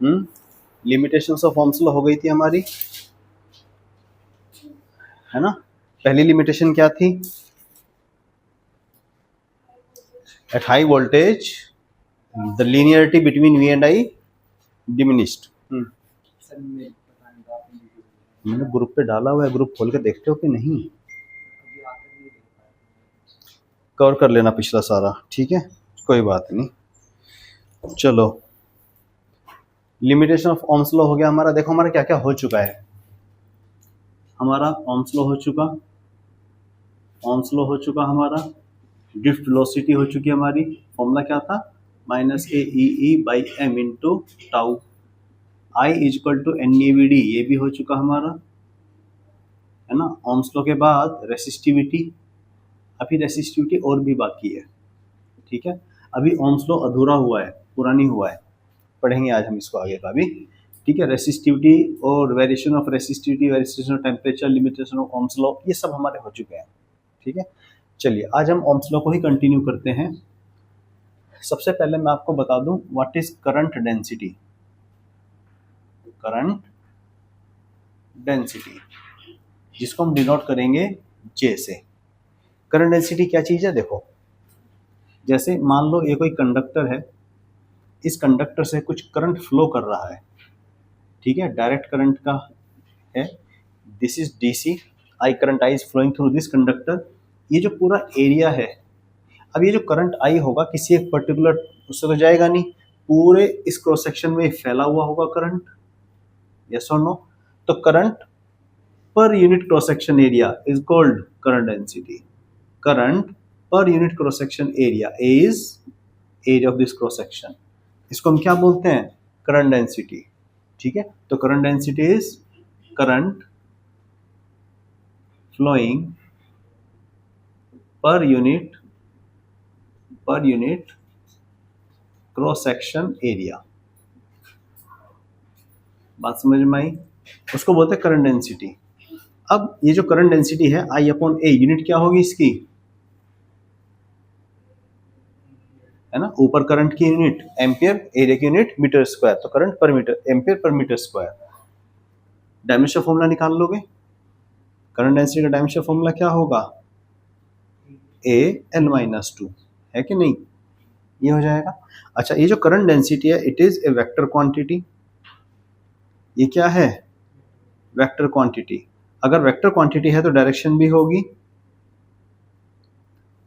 Limitations of Ohm's law हो गई थी हमारी, है ना। पहली लिमिटेशन क्या थी? At high voltage the linearity between V and I diminished. मैंने ग्रुप पे डाला हुआ है, ग्रुप खोल के देखते हो कि नहीं? कवर कर लेना पिछला सारा, ठीक है, कोई बात नहीं। चलो, लिमिटेशन ऑफ ओम्स लॉ हो गया हमारा। देखो हमारा क्या क्या हो चुका है। हमारा ओम्स लॉ हो चुका, ओम्स लॉ हो चुका हमारा, ड्रिफ्ट वेलोसिटी हो चुकी है हमारी। फॉर्मूला क्या था? Minus A E E by M into tau, I is equal to N A V D, ये भी हो चुका हमारा, है ना। ओम्स लॉ के बाद रेसिस्टिविटी, अभी रेसिस्टिविटी और भी बाकी है, ठीक है। अभी ओम्स लॉ अधूरा हुआ है, पूरा नहीं हुआ है, पढ़ेंगे आज हम इसको आगे का भी, ठीक है। रेसिस्टिविटी और variation of resistivity, variation of temperature, limitation of Ohm's law, ये सब हमारे हो चुके हैं, ठीक है। चलिए आज हम ओम्स लॉ को ही कंटिन्यू करते हैं। सबसे पहले मैं आपको बता दूं what is current density. Current density जिसको हम डिनोट करेंगे जे से। करंट डेंसिटी क्या चीज है? देखो, जैसे मान लो ये कोई कंडक्टर है, इस कंडक्टर से कुछ करंट फ्लो कर रहा है, ठीक है, डायरेक्ट करंट का है। This is DC, I current I is flowing through this conductor. ये जो पूरा एरिया है, अब ये जो करंट आई होगा किसी एक पर्टिकुलर उससे तो जाएगा नहीं, पूरे इस क्रॉस सेक्शन में फैला हुआ होगा करंट, यस और नो। तो करंट पर unit cross section area is called current density. Current पर unit cross section area is area of this cross section, इसको हम क्या बोलते हैं? करंट डेंसिटी, ठीक है। तो current density is current flowing per unit cross section area. बात समझ में आई? उसको बोलते हैं करंट डेंसिटी। अब ये जो करंट डेंसिटी है आई अपॉन ए, यूनिट क्या होगी इसकी? है ना, ऊपर करंट की यूनिट एम्पियर, एरिया की यूनिट मीटर स्क्वायर, तो करंट पर metre, ampere per metre square. Dimension formula निकाल लोगे, करंट डेंसिटी का डायमेंशन फॉर्मूला क्या होगा? ए एल माइनस टू, है कि नहीं? ये हो जाएगा। अच्छा, ये जो करंट डेंसिटी है it is a vector quantity. ये क्या है? Vector quantity. अगर वेक्टर क्वांटिटी है तो डायरेक्शन भी होगी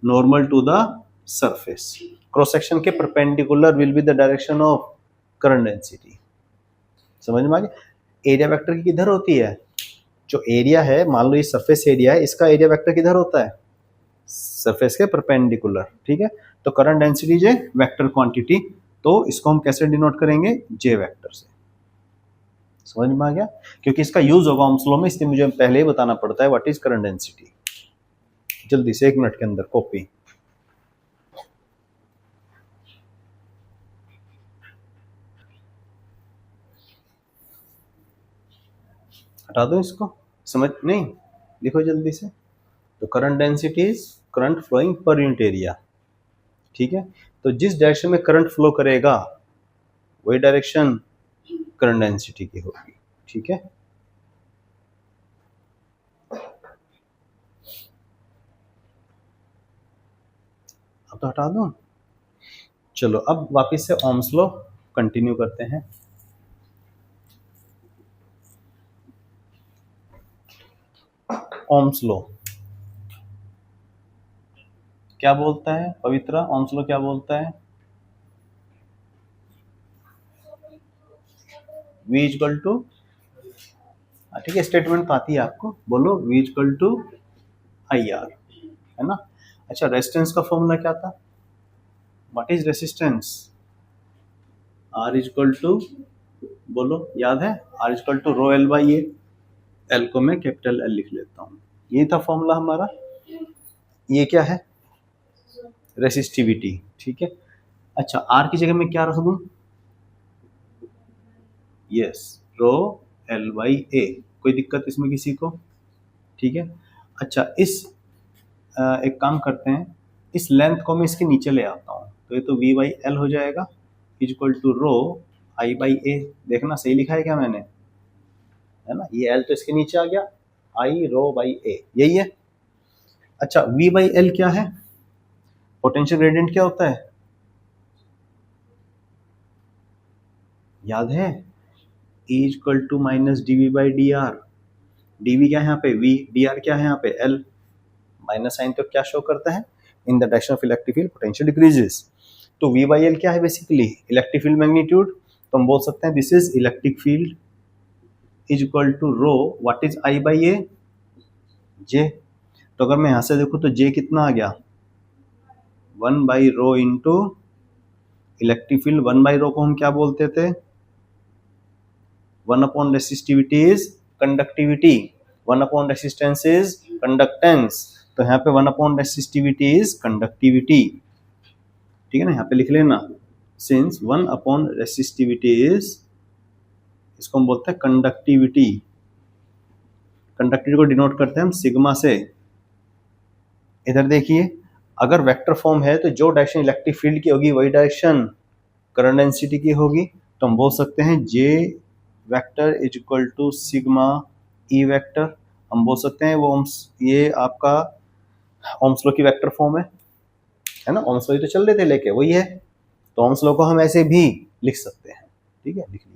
normal to the surface, cross section के perpendicular will be the direction of current density. समझ में आ गया? एरिया वेक्टर की किधर होती है? जो एरिया है, मान लो ये सरफेस एरिया है, इसका एरिया वेक्टर किधर होता है? सरफेस के परपेंडिकुलर, ठीक है। तो करंट डेंसिटी जे वेक्टर क्वांटिटी, तो इसको हम कैसे डिनोट करेंगे? जे वेक्टर से। समझ में आ गया? क्योंकि इसका यूज होगा ओम्स लॉ में, इसलिए मुझे पहले ही बताना पड़ता है व्हाट इज करंट डेंसिटी। जल्दी से 1 मिनट के अंदर कॉपी हटा दो, इसको समझ नहीं, लिखो जल्दी से। तो current density is current flowing per unit area, ठीक है। तो जिस डायरेक्शन में करंट फ्लो करेगा वही डायरेक्शन करंट डेंसिटी की होगी, ठीक है। अब तो हटा दो। चलो अब वापस से ओम्स लॉ कंटिन्यू करते हैं। ओम्स लॉ क्या बोलता है पवित्रा? ओम्स लॉ क्या बोलता है? V इक्वल टू, ठीक है, स्टेटमेंट तो आती है आपको, बोलो V equal to I R, है ना। अच्छा, रेजिस्टेंस का फॉर्मूला क्या था? What is resistance? R equal to, बोलो, याद है? R equal to rho L by A, L को मैं कैपिटल एल लिख लेता हूँ, ये था फॉर्मूला हमारा। ये क्या है? रेसिस्टिविटी, ठीक है। अच्छा, R की जगह में क्या रख दूं? यस, रो एल बाई ए, कोई दिक्कत इसमें किसी को? ठीक है। अच्छा, इस एक काम करते हैं, इस लेंथ को मैं इसके नीचे ले आता हूँ, तो ये तो वी बाई एल हो जाएगा is equal to rho I by A, देखना सही लिखा है क्या मैंने, है ना, ये L तो इसके नीचे आ गया, I रो बाई ए, यही है। अच्छा V बाई एल क्या है, पोटेंशियल ग्रेडियंट क्या होता है, याद है, E equal to minus D V by D R, D V क्या है यहाँ पे V, डी आर क्या है यहाँ पे L, माइनस साइन तो क्या शो करता है, in the direction of electric field potential decreases. तो V बाई एल क्या है बेसिकली, इलेक्ट्रिक फील्ड मैग्नीट्यूड, तो हम बोल सकते हैं this is electric field is equal to rho what is I by A, J. तो अगर मैं यहाँ से देखूँ तो J कितना आ गया, 1 by rho into electric field, 1 by rho को हम क्या बोलते थे, 1 upon resistivity is conductivity, 1 upon resistance is conductance, तो यहाँ पे 1 अपॉन रेसिस्टिविटी इज कंडक्टिविटी, ठीक है ना, यहाँ पे लिख लेना, सिंस 1 अपॉन रेसिस्टिविटी इज, इसको हम बोलते हैं कंडक्टिविटी, कंडक्टिविटी को डिनोट करते हैं हम सिग्मा से। इधर देखिए, अगर वेक्टर फॉर्म है तो जो डायरेक्शन इलेक्ट्रिक फील्ड की होगी वही डायरेक्शन करंट डेंसिटी की होगी, तो हम बोल सकते हैं J vector is equal to sigma E vector, हम बोल सकते हैं वो ये आपका ओम्स लॉ की वेक्टर फॉर्म है ना, ओम्स लॉ तो चल रहे थे लेके वही है, तो ओम्स लॉ को हम ऐसे भी लिख सकते हैं, ठीक है, लिख लीजिए।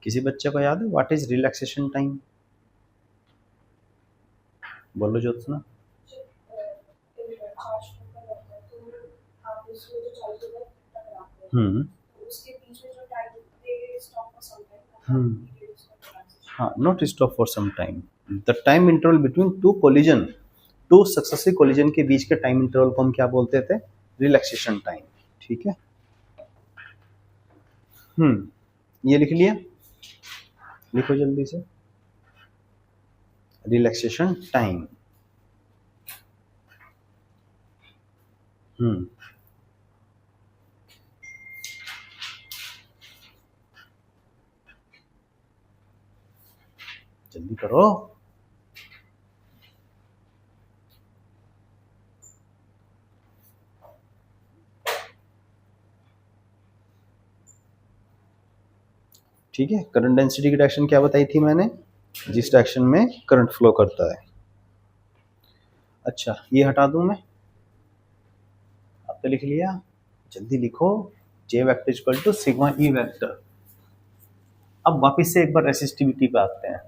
किसी बच्चे को याद है व्हाट इज रिलैक्सेशन टाइम, बोलो ज्योत्सना। हाँ, not stop for some time, the time interval between two collision, two successive collision के बीच के टाइम इंटरवल को हम क्या बोलते थे, रिलैक्सेशन टाइम, ठीक है। ये लिख लिया, लिखो जल्दी से, रिलैक्सेशन टाइम। जल्दी करो, ठीक है। करंट डेंसिटी की डायरेक्शन क्या बताई थी मैंने, जिस डायरेक्शन में करंट फ्लो करता है। अच्छा ये हटा दूं मैं, आप तो लिख लिया, जल्दी लिखो, J vector equal to sigma E vector. अब वापस से एक बार रेसिस्टिविटी पे आते हैं,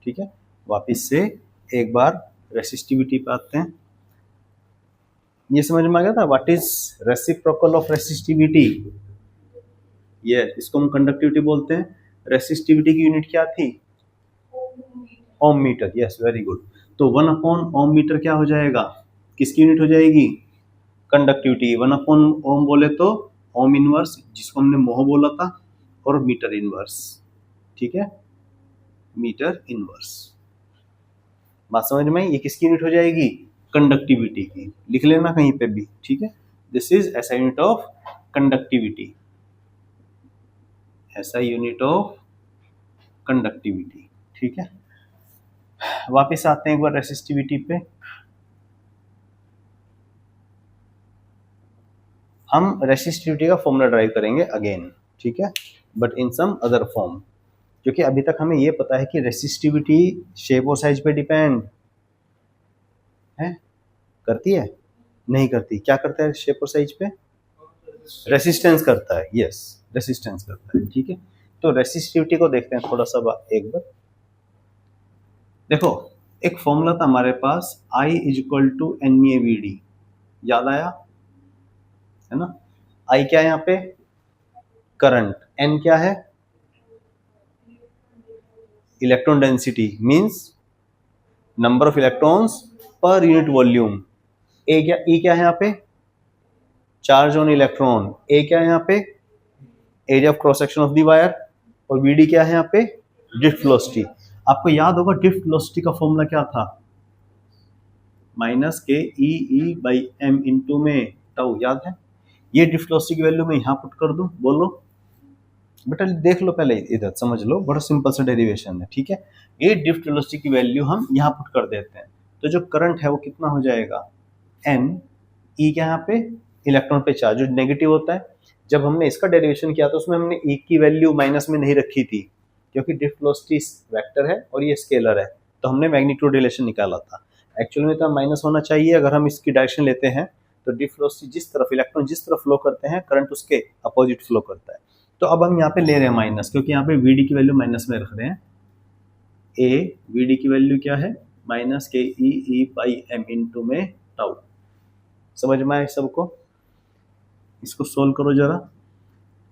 ठीक है, वापस से एक बार रेसिस्टिविटी पे आते हैं। ये समझ में आ गया था what is reciprocal of resistivity, ये इसको हम कंडक्टिविटी बोलते हैं। रेसिस्टिविटी की यूनिट क्या थी, ओम मीटर, यस वेरी गुड। तो 1 अपॉन ओम मीटर क्या हो जाएगा, किसकी यूनिट हो जाएगी, कंडक्टिविटी। 1 अपॉन ओम बोले तो ओम इनवर्स, जिसको हमने मोह बोला था, और मीटर इनवर्स, ठीक है, मीटर इनवर्स। बात समझ में, ये किसकी यूनिट हो जाएगी, कंडक्टिविटी की, लिख लेना कहीं पे भी, ठीक है। This is SI unit of conductivity, SI unit of conductivity, ठीक है। वापस आते हैं एक बार रेसिस्टिविटी पे, हम रेसिस्टिविटी का फॉर्मूला ड्राइव करेंगे अगेन, ठीक है, but in some other form, क्योंकि अभी तक हमें ये पता है कि रेसिस्टिविटी शेप और साइज पे डिपेंड है, करती है, नहीं करती, क्या करता है शेप और साइज पे, रेसिस्टेंस करता है, यस रेसिस्टेंस करता है, ठीक है। तो रेसिस्टिविटी को देखते हैं थोड़ा सा एक बार, देखो एक फॉर्मूला था हमारे पास, I is equal to N A V D, याद आया है ना। I क्या है यहाँ पे, करंट, N क्या है, electron density, means number of electrons per unit volume, E क्या है यहाँ पे, चार्ज ऑन इलेक्ट्रॉन, ए क्या है यहाँ पे, area of cross section of the wire, और वीडी क्या है यहाँ पे, ड्रिफ्ट वेलोसिटी। आपको याद होगा ड्रिफ्ट वेलोसिटी का फॉर्मूला क्या था, माइनस के ई बाई एम इंटू में टाउ, याद है। ये ड्रिफ्ट वेलोसिटी की वैल्यू मैं यहाँ पुट कर दूं, बोलो बेटा, देख लो पहले इधर, समझ लो, बड़ा सिंपल सा डेरिवेशन है, ठीक है। ये ड्रिफ्ट वेलोसिटी की वैल्यू हम यहाँ पुट कर देते हैं, तो जो करंट है वो कितना हो जाएगा, एन ई क्या यहाँ पे, इलेक्ट्रॉन पे चार्ज जो नेगेटिव होता है। जब हमने इसका डेरिवेशन किया तो उसमें हमने ई की वैल्यू माइनस में नहीं रखी थी, क्योंकि ड्रिफ्ट वेलोसिटी वेक्टर है और ये स्केलर है, तो हमने मैग्नीट्यूड रिलेशन निकाला था। एक्चुअल में तो माइनस होना चाहिए, अगर हम इसकी डायरेक्शन लेते हैं तो ड्रिफ्ट वेलोसिटी जिस तरफ इलेक्ट्रॉन जिस तरफ फ्लो करते हैं, करंट उसके अपोजिट फ्लो करता है। तो अब हम यहाँ पे ले रहे हैं माइनस, क्योंकि यहाँ पे वीडी की वैल्यू माइनस में रख रहे हैं। ए वीडी की वैल्यू क्या है, माइनस के ई बाई एम इंटू में टाउ। समझ में आए सबको, इसको सोल्व करो जरा,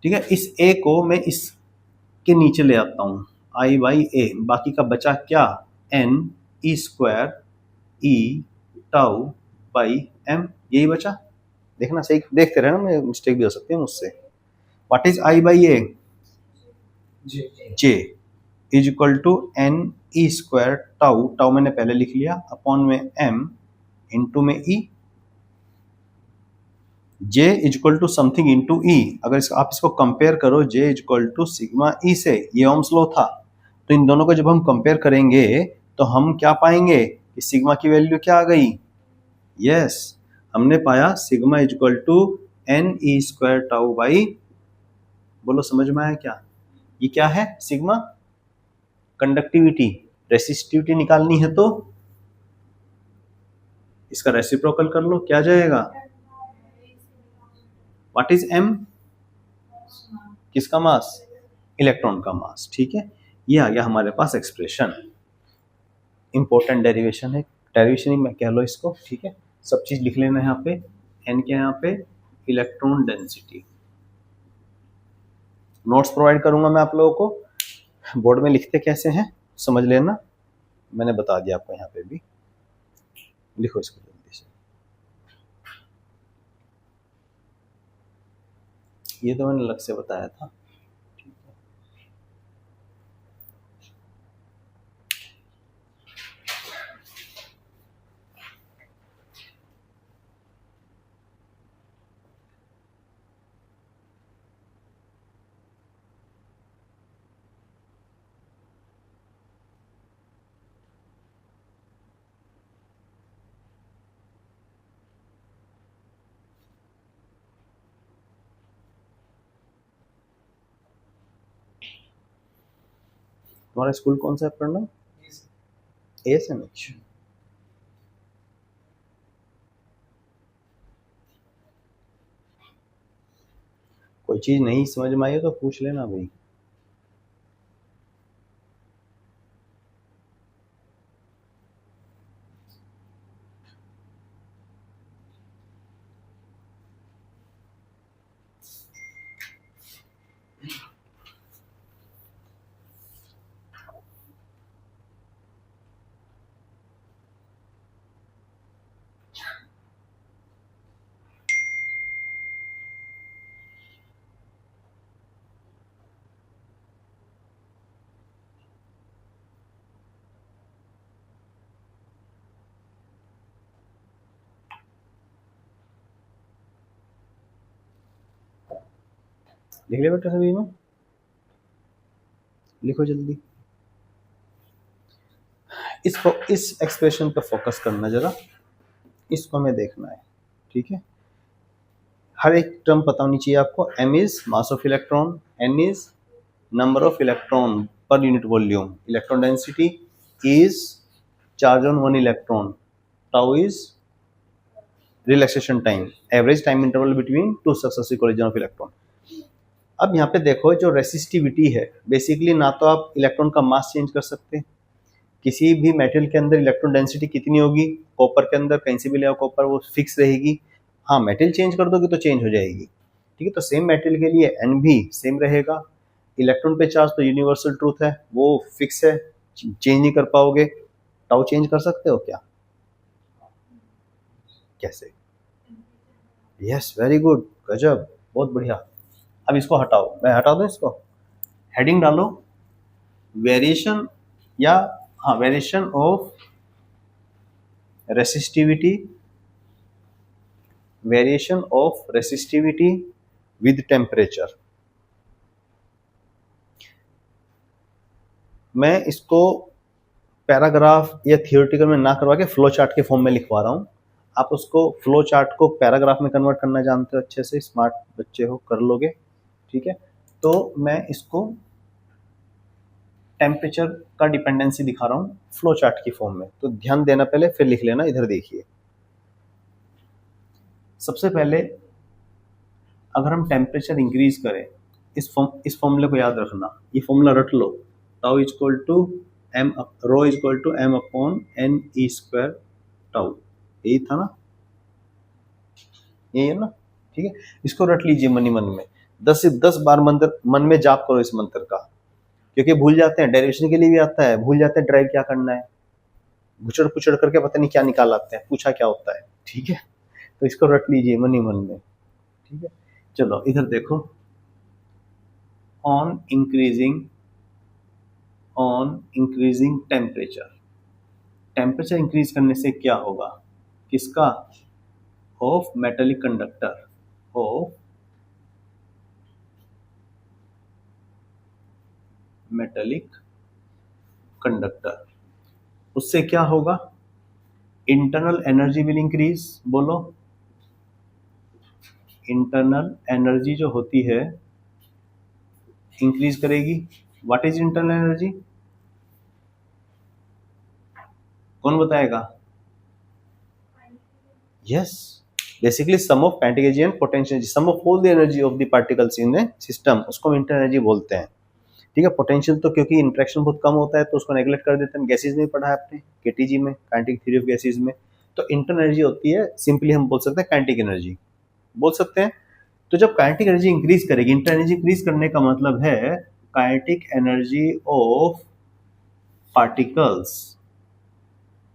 ठीक है। इस ए को मैं इसके नीचे ले आता हूँ, आई बाई ए, बाकी का बचा क्या, N E square E tau by M, यही बचा। देखना सही देखते रहना, मैं मिस्टेक भी हो सकती है मुझसे। What is I by A, J is equal to N E square tau, tau मैंने पहले लिख लिया, अपॉन में एम इंटू में e, J is equal to something into E. अगर आप इसको कंपेयर करो, J is equal to sigma E से, ये ओम्स लॉ था, तो इन दोनों को जब हम कंपेयर करेंगे तो हम क्या पाएंगे कि सिग्मा की वैल्यू क्या आ गई, यस हमने पाया sigma is equal to N E square tau by, बोलो समझ में आया क्या, ये क्या है सिग्मा, कंडक्टिविटी। रेसिस्टिविटी निकालनी है तो इसका रेसिप्रोकल कर लो, क्या जाएगा, व्हाट इज एम, किसका मास, इलेक्ट्रॉन का मास, ठीक है। ये आ गया हमारे पास एक्सप्रेशन, इंपॉर्टेंट डेरिवेशन है, डेरिवेशन ही मैं कह लो इसको, ठीक है। सब चीज लिख लेना यहाँ पे, एन के यहाँ पे इलेक्ट्रॉन डेंसिटी। नोट्स प्रोवाइड करूंगा मैं आप लोगों को, बोर्ड में लिखते कैसे हैं समझ लेना, मैंने बता दिया आपको, यहाँ पे भी लिखो इसको जल्दी से। ये तो मैंने अलग से बताया था, ठीक है। तुम्हारा स्कूल कौन सा है पढ़ना, ASMH। कोई चीज नहीं समझ में आई तो पूछ लेना भाई। लिख ले बेटा सभी में, लिखो जल्दी। इस एक्सप्रेशन पे फोकस करना जरा, इसको हमें देखना है, ठीक है। हर एक टर्म पता होनी चाहिए आपको। m is mass of electron, n is number of electron per unit volume, electron density is charge on one electron, tau is relaxation time, average time interval between to successive collision of electron. अब यहाँ पे देखो जो resistivity है, basically ना तो आप electron का मास चेंज कर सकते, किसी भी मेटेरियल के अंदर इलेक्ट्रॉन डेंसिटी कितनी होगी, कॉपर के अंदर कहीं से भी ले आओ कॉपर, वो फिक्स रहेगी। हाँ मेटेरियल चेंज कर दोगे तो चेंज हो जाएगी, ठीक है। तो सेम मेटेरियल के लिए एन भी सेम रहेगा। इलेक्ट्रॉन पे चार्ज तो यूनिवर्सल ट्रूथ है, वो फिक्स है, चेंज नहीं कर पाओगे। टाउ चेंज कर सकते हो क्या, कैसे, यस, वेरी गुड, गजब, बहुत बढ़िया। अब इसको हटाओ, मैं हटा दूं इसको, हेडिंग डालो वेरिएशन, या हाँ, variation of resistivity, variation of resistivity with temperature. मैं इसको पैराग्राफ या थियोरेटिकल में ना करवा के फ्लो चार्ट के फॉर्म में लिखवा रहा हूँ। आप उसको फ्लो चार्ट को पैराग्राफ में कन्वर्ट करना जानते हो अच्छे से, स्मार्ट बच्चे हो, कर लोगे, ठीक है। तो मैं इसको टेम्परेचर का डिपेंडेंसी दिखा रहा हूँ फ्लो चार्ट की फॉर्म में, तो ध्यान देना पहले, फिर लिख लेना। इधर देखिए, सबसे पहले अगर हम टेम्परेचर इंक्रीज करें, इस फॉर्मूले को याद रखना, ये फॉर्मूला रट लो, tau is equal to m, rho is equal to m upon n E square tau, यही था ना, यही है ना, ठीक है। इसको रट लीजिए मन ही मन में, 10 से 10 बार मंत्र मन में जाप करो इस मंत्र का, क्योंकि भूल जाते हैं, डेरिवेशन के लिए भी आता है, भूल जाते हैं ड्राइव क्या करना है, घुचड़ पुचड़ करके पता नहीं क्या निकाल आते हैं, पूछा क्या होता है, ठीक है। तो इसको रट लीजिए मन ही मन में, ठीक है। चलो इधर देखो, on increasing temperature, temperature increase करने से क्या होगा, किसका, of metallic conductor, of metallic conductor, उससे क्या होगा, इंटरनल एनर्जी विल इंक्रीज, बोलो, इंटरनल एनर्जी जो होती है इंक्रीज करेगी। व्हाट इज इंटरनल एनर्जी, कौन बताएगा, yes, basically sum of kinetic energy and potential energy, sum of all the energy of the particles in a system, उसको हम internal energy बोलते हैं, ठीक है। पोटेंशियल तो क्योंकि इंटरेक्शन बहुत कम होता है तो उसको नेग्लेक्ट कर देते हैं, गैसेज में पढ़ा है आपने केटीजी में, काइनेटिक थ्योरी ऑफ गैसेज में। तो इंटरनल एनर्जी होती है, सिंपली हम बोल सकते हैं काइनेटिक एनर्जी बोल सकते हैं। तो जब काइनेटिक एनर्जी इंक्रीज करेगी, इंटरनल एनर्जी इंक्रीज करने का मतलब है काइनेटिक एनर्जी ऑफ पार्टिकल्स,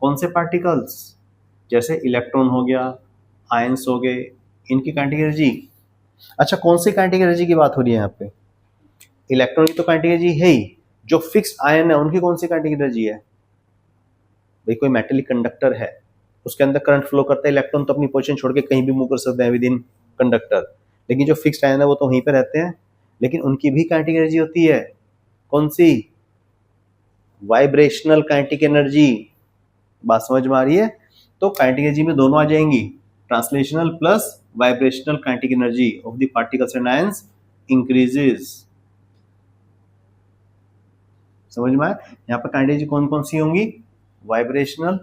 कौन से पार्टिकल्स, जैसे इलेक्ट्रॉन हो गया, आयंस हो गए, इनकी काइनेटिक एनर्जी। अच्छा, कौन सी काइनेटिक एनर्जी की बात हो रही है यहाँ पे, इलेक्ट्रॉन की तो काइनेटिक एनर्जी है ही, जो फिक्स्ड आयन है उनकी कौन सी काइनेटिक एनर्जी है, भाई कोई मेटेलिक कंडक्टर है, उसके अंदर करंट फ्लो करता है, इलेक्ट्रॉन तो अपनी पोजीशन छोड़ के कहीं भी मूव कर सकते हैं विद इन कंडक्टर, लेकिन जो फिक्स्ड आयन है वो तो वहीं पे रहते हैं, लेकिन उनकी भी काइनेटिक एनर्जी होती है, कौन सी, वाइब्रेशनल काइनेटिक एनर्जी, बात समझ में आ रही है। तो काइनेटिक एनर्जी में दोनों आ जाएंगी, translational plus vibrational kinetic energy of the particles and ions increases, समझ में आया। यहाँ पर काइनेटिक एनर्जी कौन कौन सी होंगी, वाइब्रेशनल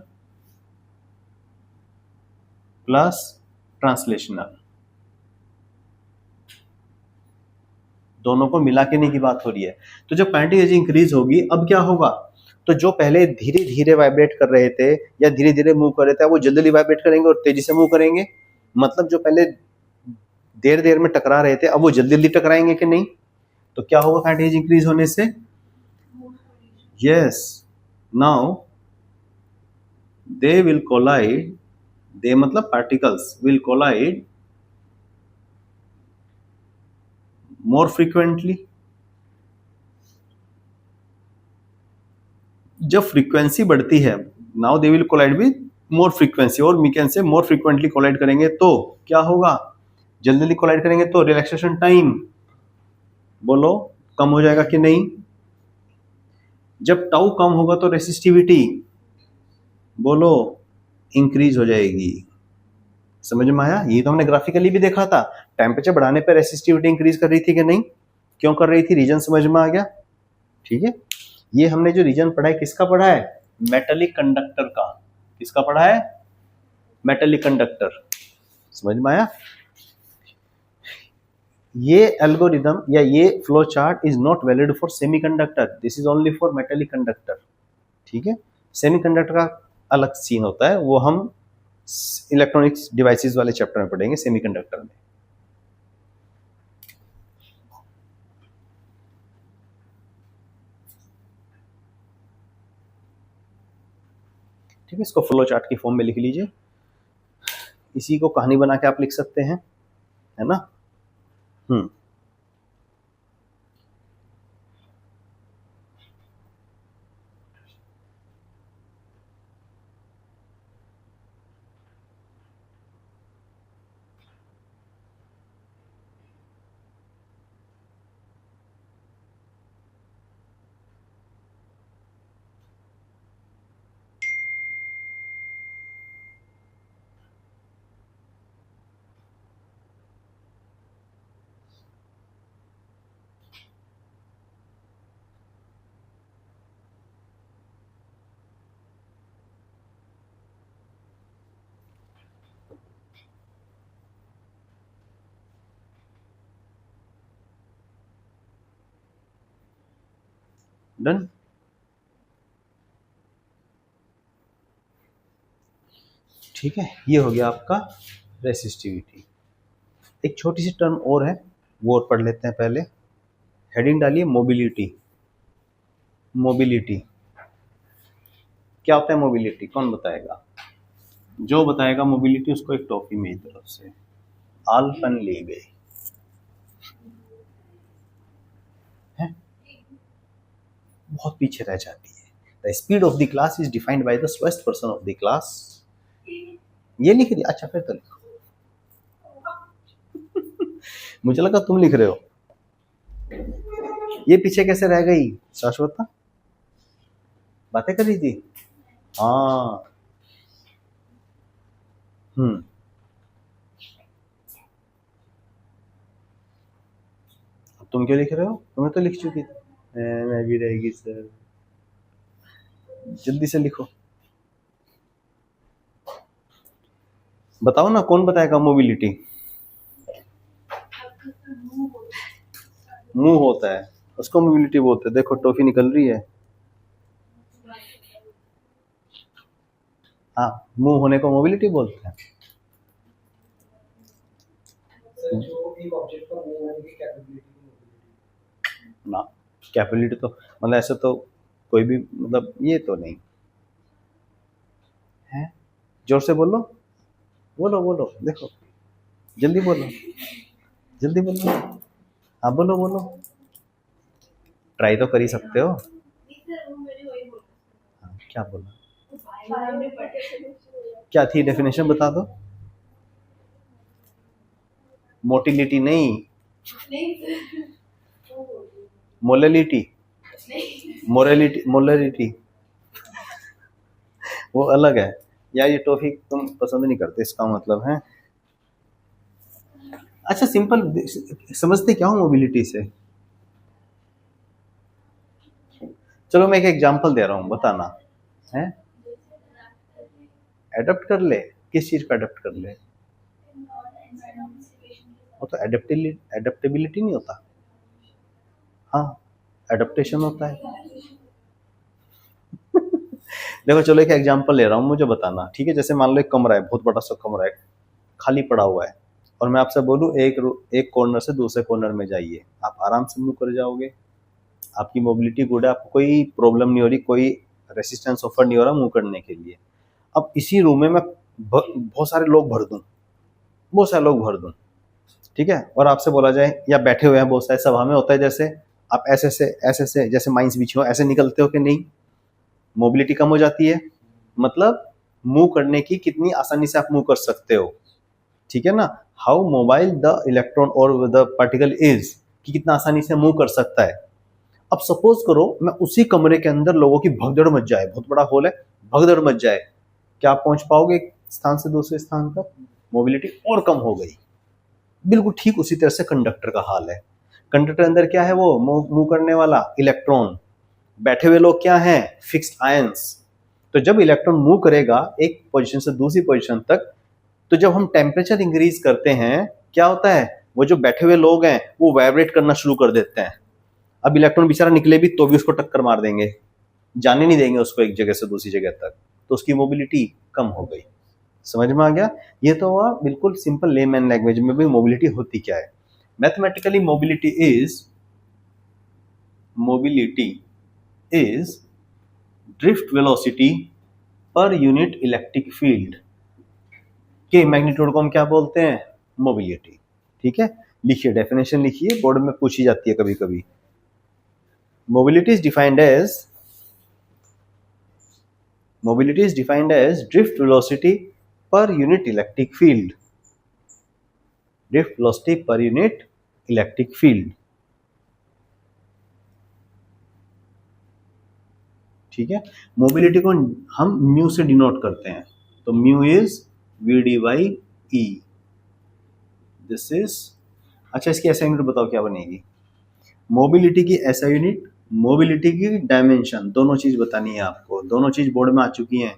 प्लस ट्रांसलेशनल, दोनों को मिला के नहीं की बात हो रही है। तो जब काइनेटिक एनर्जी इंक्रीज होगी, अब क्या होगा, तो जो पहले धीरे धीरे वाइब्रेट कर रहे थे या धीरे धीरे मूव कर रहे थे, वो जल्दी जल्दी वाइब्रेट करेंगे और तेजी से मूव करेंगे, मतलब जो पहले देर देर में टकरा रहे थे अब वो जल्दी जल्दी टकराएंगे कि नहीं। तो क्या होगा काइनेटिक एनर्जी इंक्रीज होने से, yes, now they will collide, they मतलब particles, will collide more frequently, जब फ्रीक्वेंसी बढ़ती है, now they will collide with more frequency, और we can say more frequently collide करेंगे तो क्या होगा, जल्दी जल्दी कोलाइड करेंगे तो रिलैक्सेशन टाइम, बोलो, कम हो जाएगा कि नहीं। जब टाउ कम होगा तो रेसिस्टिविटी, बोलो, इंक्रीज हो जाएगी, समझ में आया। ये तो हमने ग्राफिकली भी देखा था, टेम्परेचर बढ़ाने पर रेसिस्टिविटी इंक्रीज कर रही थी कि नहीं, क्यों कर रही थी, रीजन समझ में आ गया, ठीक है। ये हमने जो रीजन पढ़ा है किसका पढ़ा है, मेटेलिक कंडक्टर का, किसका पढ़ा है, मेटेलिक कंडक्टर, समझ में आया। ये एल्गोरिदम या ये flow chart is not valid for semiconductor, this is only for metallic conductor, ठीक है। सेमीकंडक्टर का अलग सीन होता है, वो हम इलेक्ट्रॉनिक्स डिवाइसेस वाले चैप्टर में पढ़ेंगे, सेमीकंडक्टर में। ठीक है, इसको फ्लो चार्ट की फॉर्म में लिख लीजिए, इसी को कहानी बना के आप लिख सकते हैं। है ना। हम्म। डन। ठीक है, ये हो गया आपका रेसिस्टिविटी। एक छोटी सी टर्म और है, वो और पढ़ लेते हैं पहले। हेडिंग डालिए मोबिलिटी। मोबिलिटी क्या होता है? मोबिलिटी कौन बताएगा? जो बताएगा मोबिलिटी उसको एक टॉफी मेरी तरफ से। आलपन ले गए हैं, बहुत पीछे रह जाती है। The speed of the class is defined by the slowest person of the class. ये लिख दिया? अच्छा फिर तो लिखो। मुझे लगा तुम लिख रहे हो। ये पीछे कैसे रह गई शाश्वता? बातें कर रही थी। हाँ। अब तुम क्यों लिख रहे हो? तुम्हें तो लिख चुकी थी। मैं भी रहेगी सर। जल्दी से लिखो। बताओ ना, कौन बताएगा मोबिलिटी? मुंह होता है, उसको मोबिलिटी बोलते हैं। देखो टॉफी निकल रही है। हाँ, मुंह होने को मोबिलिटी बोलते हैं। ना, कैपेबिलिटी तो मतलब ऐसे तो कोई भी मतलब ये तो नहीं है। जोर से बोलो, बोलो बोलो, देखो जल्दी बोलो, जल्दी बोलो। हाँ बोलो बोलो, ट्राई तो कर ही सकते हो। हाँ, क्या बोला? क्या थी डेफिनेशन बता दो। मोटिलिटी नहीं, मोललिटी, मोरलिटी, मोलरिटी वो अलग है। यार ये टॉपिक तुम पसंद नहीं करते इसका मतलब है। अच्छा सिंपल समझते क्या हो मोबिलिटी से? चलो मैं एक एग्जांपल दे रहा हूँ, बताना है। एडप्ट कर ले? किस चीज का एडप्ट कर ले? वो तो एडेप्टेबिलिटी नहीं होता। हाँ, एडप्टेशन होता है। देखो चलो एक एग्जांपल ले रहा हूँ, मुझे बताना ठीक है। जैसे मान लो एक कमरा है, बहुत बड़ा सा कमरा है, खाली पड़ा हुआ है, और मैं आपसे बोलूँ एक कॉर्नर से दूसरे कॉर्नर में जाइए, आप आराम से मूव कर जाओगे। आपकी मोबिलिटी गुड है, आपको कोई प्रॉब्लम नहीं हो रही, कोई रेसिस्टेंस ऑफर नहीं हो रहा मूव करने के लिए। अब इसी रूम में मैं बहुत सारे लोग भर दूं, बहुत सारे लोग भर दूं, ठीक है, और आपसे बोला जाए या बैठे हुए हैं बहुत सारे, सभा में होता है जैसे आप ऐसे जैसे माइंस बिछी हो ऐसे निकलते हो कि नहीं, मोबिलिटी कम हो जाती है। मतलब मूव करने की कितनी आसानी से आप मूव कर सकते हो, ठीक है ना। हाउ मोबाइल द इलेक्ट्रॉन और द पार्टिकल इज, कि कितना आसानी से मूव कर सकता है। अब सपोज करो मैं उसी कमरे के अंदर लोगों की भगदड़ मच जाए, बहुत बड़ा हॉल है, भगदड़ मच जाए, क्या आप पहुंच पाओगे एक स्थान से दूसरे स्थान तक? मोबिलिटी और कम हो गई। बिल्कुल ठीक उसी तरह से कंडक्टर का हाल है। कंडक्टर अंदर क्या है? वो मूव करने वाला इलेक्ट्रॉन, बैठे हुए लोग क्या हैं? Fixed ions. तो जब इलेक्ट्रॉन मूव करेगा एक पोजीशन से दूसरी पोजीशन तक, तो जब हम टेम्परेचर इंक्रीज करते हैं क्या होता है? वो जो बैठे हुए लोग हैं वो वाइब्रेट करना शुरू कर देते हैं। अब इलेक्ट्रॉन बेचारा निकले भी तो भी उसको टक्कर मार देंगे, जाने नहीं देंगे उसको एक जगह से दूसरी जगह तक, तो उसकी मोबिलिटी कम हो गई। समझ में आ गया? ये तो हुआ बिल्कुल सिंपल लेमैन लैंग्वेज में भी मोबिलिटी होती क्या है। Mathematically mobility is drift velocity per unit electric field के मैग्नीट्यूड को हम क्या बोलते हैं? मोबिलिटी। ठीक है, लिखिए, डेफिनेशन लिखिए, बोर्ड में पूछी जाती है कभी कभी। Mobility is defined as drift velocity per unit electric field. Drift velocity per unit electric field, ठीक है। मोबिलिटी को हम म्यू से डिनोट करते हैं, तो mu is V D by E, this is. अच्छा, इसकी ऐसा यूनिट बताओ क्या बनेगी। मोबिलिटी की ऐसा यूनिट, मोबिलिटी की डायमेंशन, दोनों चीज बतानी है आपको, दोनों चीज बोर्ड में आ चुकी हैं।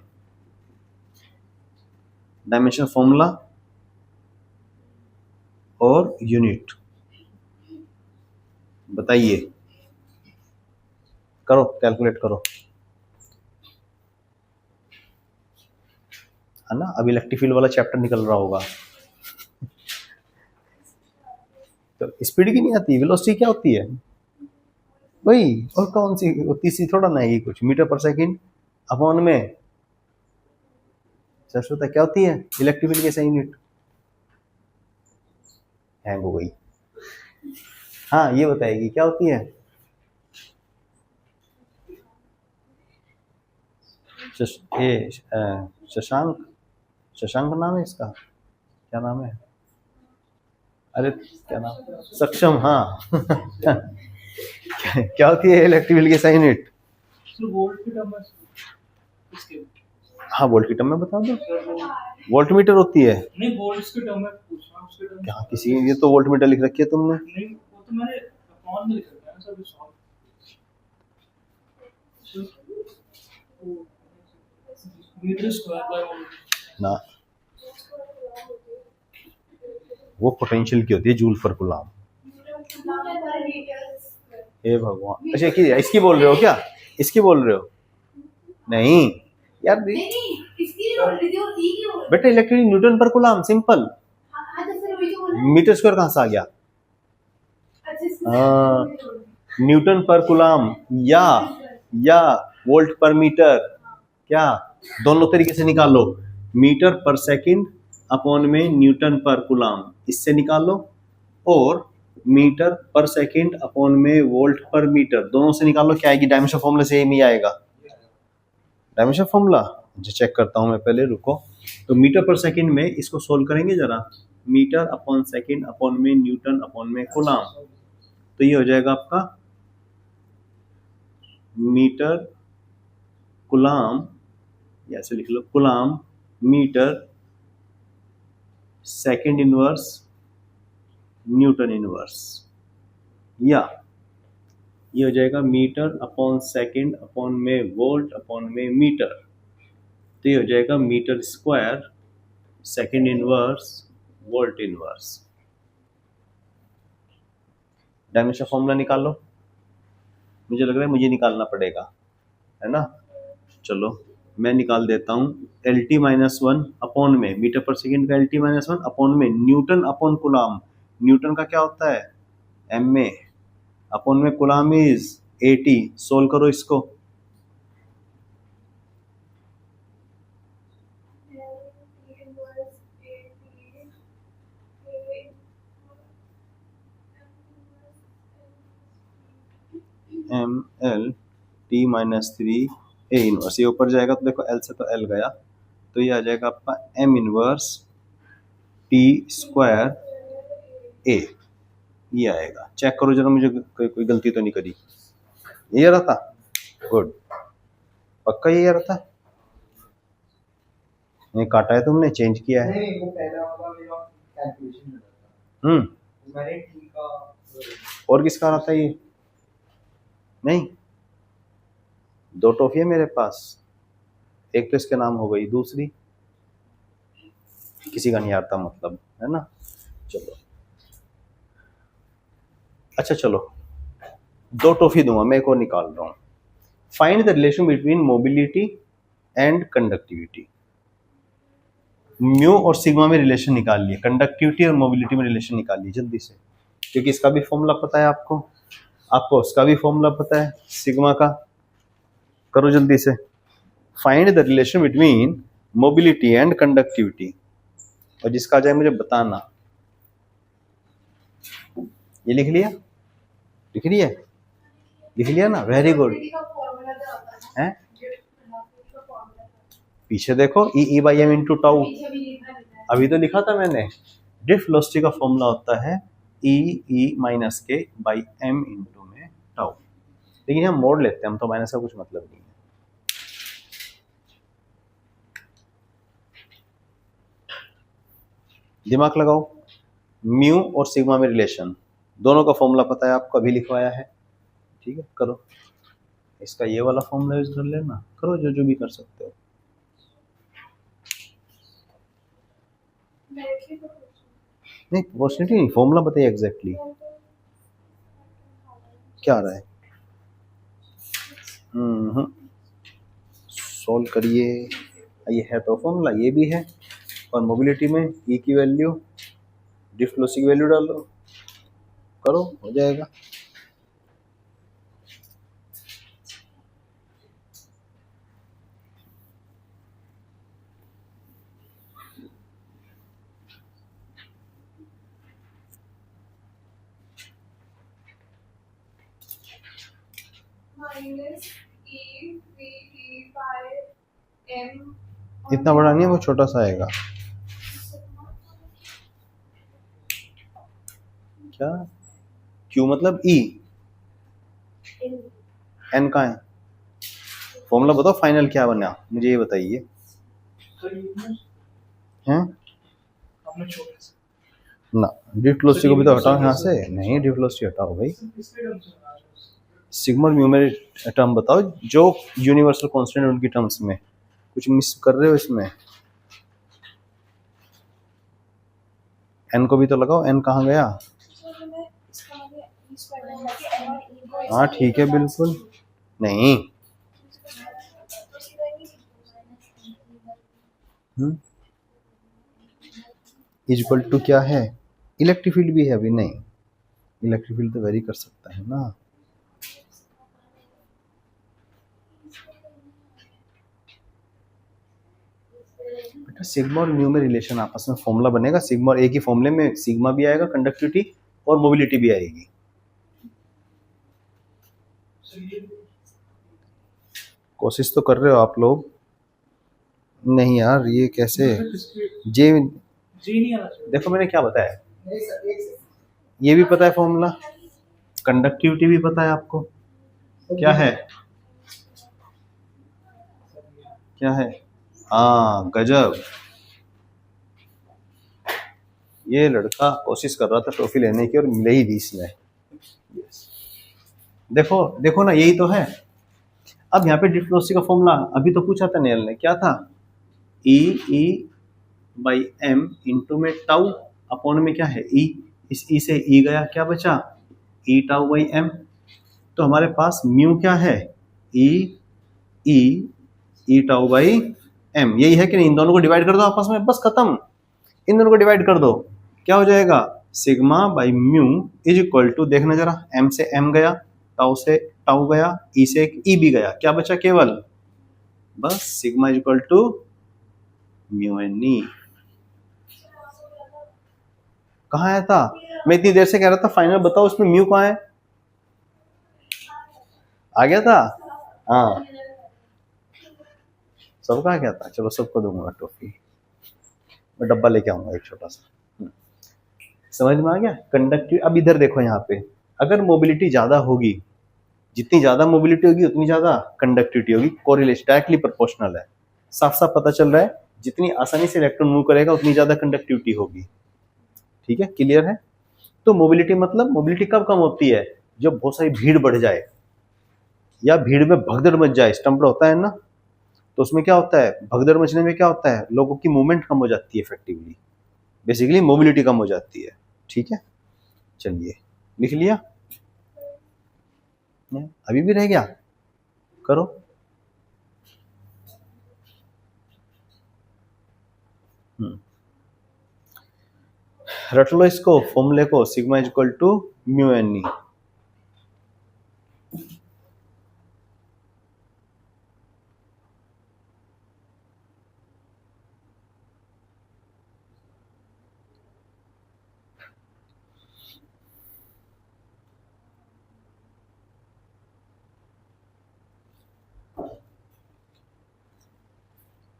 डायमेंशन फॉर्मूला और यूनिट बताइए, करो कैलकुलेट करो, है ना। अब इलेक्ट्रिक फील्ड वाला चैप्टर निकल रहा होगा। तो स्पीड की नहीं आती, वेलोसिटी क्या होती है वही, और कौन सी तीसरी थोड़ा ना है, कुछ मीटर पर सेकंड अपॉन में सरस्वता क्या होती है इलेक्ट्रिक फील्ड की ऐसा यूनिट। हैंग हो गई, हाँ ये बताएगी क्या होती है। शशांक, शशांक नाम है इसका, क्या नाम है, अरे क्या नाम, सक्षम, हाँ क्या होती है इलेक्ट्रिक फील्ड की ऐसा यूनिट। हाँ वोल्ट की टर्म में बता दो, वोल्ट मीटर होती है। नहीं वोल्ट्स की टर्म में पूछ रहा हूं, उसके टर्म क्या किसी, ये तो वोल्ट मीटर लिख रखी है तुमने। नहीं वो तो मैंने अपॉन में लिख रखा है sir, solve metre square by ना, वो पोटेंशियल की होती है जूल पर कूलम। हे भगवान, अच्छा इसकी बोल रहे हो क्या, इसकी बोल रहे हो, नहीं यार बेटा, इलेक्ट्रिक न्यूटन पर कूलम, सिंपल। मीटर स्क्वायर कहाँ से आ गया, न्यूटन पर कूलम या वोल्ट पर मीटर, क्या दोनों तरीके से निकालो। मीटर पर सेकंड अपॉन में न्यूटन पर कूलम, इससे निकालो, और मीटर पर सेकंड अपॉन में वोल्ट पर मीटर, दोनों से निकालो, क्या आएगी, डायमेंशन फॉर्मूला सेम ही आएगा। डायमेंशन फॉर्मूला जो चेक करता हूं मैं पहले, रुको। तो मीटर पर सेकंड में इसको सोल्व करेंगे जरा, मीटर अपॉन सेकंड अपॉन में न्यूटन अपॉन में कूलम, तो ये हो जाएगा आपका मीटर कूलम, ऐसे लिख लो, coulomb metre second inverse newton inverse, या ये हो जाएगा मीटर अपॉन सेकंड अपॉन में वोल्ट अपॉन में मीटर, तो ये हो जाएगा metre square second inverse volt inverse. Dimension formula निकाल लो, मुझे लग रहा है मुझे निकालना पड़ेगा, है ना। चलो मैं निकाल देता हूँ, L T minus one upon में मीटर पर सेकेंड का L T minus one upon में न्यूटन अपॉन कूलम, न्यूटन का क्या होता है एम में, अपॉन में कूलम इज 80, सोल्व करो इसको। M L T minus 3 A inverse, ये ऊपर जाएगा तो देखो एल से तो एल गया, तो ये आ जाएगा आपका एम इनवर्स टी स्क्वायर ए, ये आएगा। चेक करो जरा, मुझे कोई गलती तो नहीं करी, ये आ रहा था, गुड, पक्का ये आ रहा था, नहीं काटा है तुमने, चेंज किया है। नहीं वो पहला वाला मेरा कैलकुलेशन में था, मैंने टी का, और किसका रहा था ये, नहीं दो टॉफी है मेरे पास, एक तो इसके नाम हो गई, दूसरी किसी का नहीं आता मतलब, है ना। चलो अच्छा, चलो दो टॉफी दूंगा मैं, एक और निकाल रहा हूं। Find the relation between mobility and conductivity. Mu और सिग्मा में रिलेशन निकाल लिए, कंडक्टिविटी और मोबिलिटी में रिलेशन निकाल लिए जल्दी से, क्योंकि इसका भी फॉर्मूला पता है आपको, आपको उसका भी फॉर्मूला पता है सिग्मा का, करो जल्दी से। Find the relation between mobility and conductivity, और जिसका आ जाए मुझे बताना। ये लिख लिया, लिख लिया, लिख लिया ना, वेरी गुड है। पीछे देखो ई E by M into tau, अभी तो लिखा था मैंने। ड्रिफ्ट वेलोसिटी का फॉर्मूला होता है ई ई माइनस के बाई एम इंटू में टाउ, लेकिन हम मोड़ लेते हैं, हम तो माइनस का कुछ मतलब नहीं है। दिमाग लगाओ, म्यू और सिग्मा में रिलेशन, दोनों का फॉर्मूला पता है आपको, अभी लिखवाया है, ठीक है। करो इसका ये वाला फॉर्मूला यूज कर लेना, करो जो जो भी कर सकते हो। नहीं प्रोपोर्शनलिटी नहीं, फॉर्मूला बताइए एग्जैक्टली क्या आ रहा है। सॉल्व करिए, ये है तो फॉर्मूला, ये भी है, और मोबिलिटी में ई की वैल्यू ड्रिफ्ट वेलोसिटी की वैल्यू डालो, करो हो जाएगा। इतना बड़ा नहीं है, वो छोटा सा आएगा। क्या क्यू मतलब ई, एन का है, फॉर्मूला बताओ फाइनल क्या बना, मुझे ये बताइए। हैं ना, ड्रिफ्ट वेलोसिटी को भी तो हटाओ यहाँ से, नहीं ड्रिफ्ट वेलोसिटी हटाओ भाई, सिग्मा न्यूमेरिक टर्म बताओ जो यूनिवर्सल कांस्टेंट है उनकी टर्म्स में, कुछ मिस कर रहे हो इसमें। एन को भी तो लगाओ, एन कहाँ गया। हाँ ठीक है बिल्कुल, नहीं इक्वल टू क्या है, इलेक्ट्रिक फील्ड भी है अभी, नहीं इलेक्ट्रिक फील्ड तो वेरी कर सकता है ना। बेटा सिग्मा और म्यू में रिलेशन आपस में फॉर्मूला बनेगा, सिग्मा और ए की फॉर्मूले में सिग्मा भी आएगा, कंडक्टिविटी और मोबिलिटी भी आएगी। कोशिश तो कर रहे हो आप लोग, नहीं यार ये कैसे, जे नहीं आना चाहिए। देखो मैंने क्या बताया, ये भी पता है फॉर्मूला, कंडक्टिविटी भी पता है आपको, क्या है क्या है, हाँ गजब, ये लड़का कोशिश कर रहा था ट्रॉफी लेने की और मिले ही दी इसने। देखो देखो ना, यही तो है। अब यहाँ पे ड्रिफ्ट वेलोसिटी का फॉर्मूला अभी तो पूछा था नेल ने, क्या था, ई ई बाई एम इंटू में टाउ अपॉन में क्या है ई, इस ई से ई गया, क्या बचा ई टाउ बाई एम। तो हमारे पास म्यू क्या है, ई ई ई टाउ बाई एम, यही है कि नहीं। इन दोनों को डिवाइड कर दो आपस में, बस खत्म, इन दोनों को डिवाइड कर दो, क्या हो जाएगा sigma by mu is equal to, देखना जरा, एम से एम गया, टाउ से टाउ गया, ई से ई भी गया, क्या बचा केवल, बस sigma is equal to mu N E. कहाँ आया था, मैं इतनी देर से कह रहा था फाइनल बताओ उसमें म्यू कहाँ है, आ गया था, हाँ सबका आ गया था, चलो सबको दूंगा टॉफी, मैं डब्बा लेके आऊंगा एक छोटा सा। समझ में आ गया कंडक्टिव। अब इधर देखो यहाँ पे, अगर मोबिलिटी ज्यादा होगी, जितनी ज्यादा मोबिलिटी होगी उतनी ज्यादा कंडक्टिविटी होगी, कोरिलेशन डायरेक्टली प्रोपोर्शनल है, साफ साफ पता चल रहा है, जितनी आसानी से इलेक्ट्रॉन मूव करेगा उतनी ज्यादा कंडक्टिविटी होगी, ठीक है क्लियर है। तो मोबिलिटी मतलब, मोबिलिटी कब कम होती है, जब बहुत सारी भीड़ बढ़ जाए या भीड़ में भगदड़ मच जाए, स्टम्प होता है ना, तो उसमें क्या होता है, भगदड़ मचने में क्या होता है, लोगों की मूवमेंट कम हो जाती है, इफेक्टिवली बेसिकली मोबिलिटी कम हो जाती है, ठीक है। चलिए लिख लिया, अभी भी रह गया, करो। रट लो इसको फॉर्मूले को, sigma is equal to mu N E.